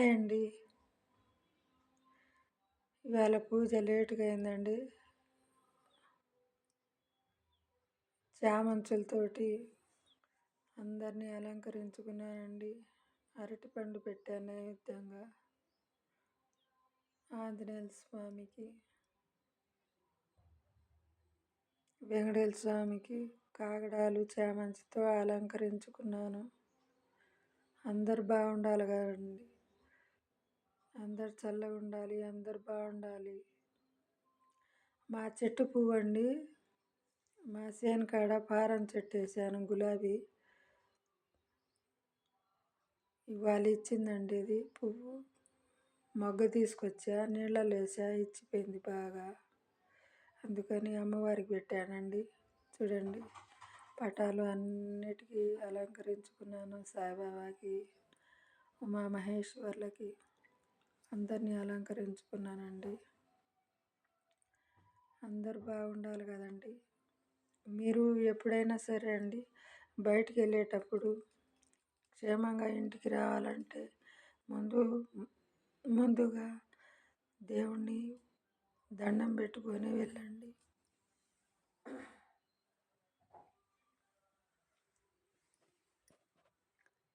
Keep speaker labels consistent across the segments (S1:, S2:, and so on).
S1: Hi అండి. ఇవాళ పూజ లేట్‌గా అయిందండి. చామంతులతోటి అందరిని అలంకరించుకున్నానండి. అరటిపండు పెట్టాను నైవేద్యంగా ఆంజనేయుల స్వామికి, వెంకటేశ్వర స్వామికి కాగడాలు చామంతితో అలంకరించుకున్నాను. అందరు బాగుండాలి కదండి. అందరు చల్లగా ఉండాలి, అందరు బాగుండాలి. మా చెట్టు పువ్వు అండి, మా చేను కాడ పారం చెట్టు వేసాను గులాబీ. ఇవాళ ఇచ్చిందండి ఇది పువ్వు. మొగ్గ తీసుకొచ్చా, నీళ్ళలో వేసా, ఇచ్చిపోయింది బాగా. అందుకని అమ్మవారికి పెట్టానండి. చూడండి, పటాలు అన్నిటికీ అలంకరించుకున్నాను. సాయిబాబాకి, ఉమామహేశ్వర్లకి అందరినీ అలంకరించుకున్నానండి. అందరు బాగుండాలి కదండి. మీరు ఎప్పుడైనా సరే అండి, బయటికి వెళ్ళేటప్పుడు క్షేమంగా ఇంటికి రావాలంటే ముందుగా దేవుణ్ణి దండం పెట్టుకొని వెళ్ళండి.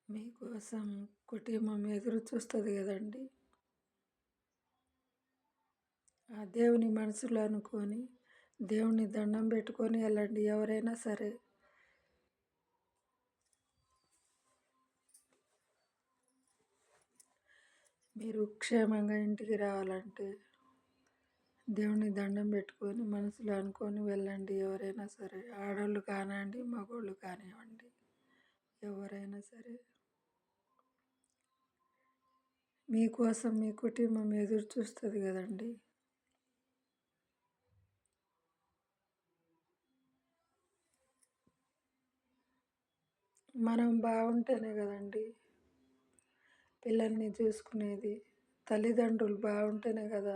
S1: మీకోసం కుటుంబం ఎదురు చూస్తుంది కదండి. ఆ దేవుని మనసులో అనుకొని దేవుని దండం పెట్టుకొని వెళ్ళండి ఎవరైనా సరే. మీరు క్షేమంగా ఇంటికి రావాలంటే దేవుని దండం పెట్టుకొని మనసులో అనుకొని వెళ్ళండి ఎవరైనా సరే. ఆడవాళ్ళు కానివ్వండి, మగవాళ్ళు కానివ్వండి, ఎవరైనా సరే. మీకోసం మీ కుటుంబం ఎదురు చూస్తుంది కదండి. మనం బాగుంటేనే కదండి పిల్లల్ని చూసుకునేది. తల్లిదండ్రులు బాగుంటేనే కదా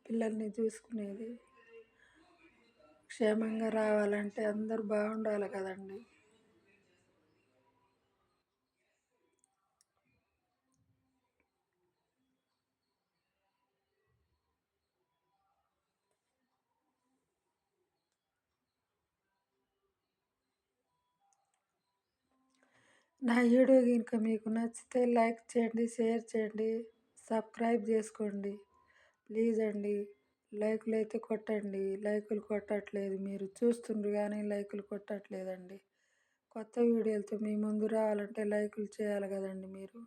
S1: పిల్లల్ని చూసుకునేది. క్షేమంగా రావాలంటే అందరూ బాగుండాలి కదండి. నా వీడియో కనుక మీకు నచ్చితే లైక్ చేయండి, షేర్ చేయండి, సబ్స్క్రైబ్ చేసుకోండి. ప్లీజ్ అండి, లైకులు అయితే కొట్టండి. లైకులు కొట్టట్లేదు, మీరు చూస్తుండ్రు కానీ లైకులు కొట్టట్లేదండి. కొత్త వీడియోలతో మీ ముందు రావాలంటే లైకులు చేయాలి కదండి మీరు.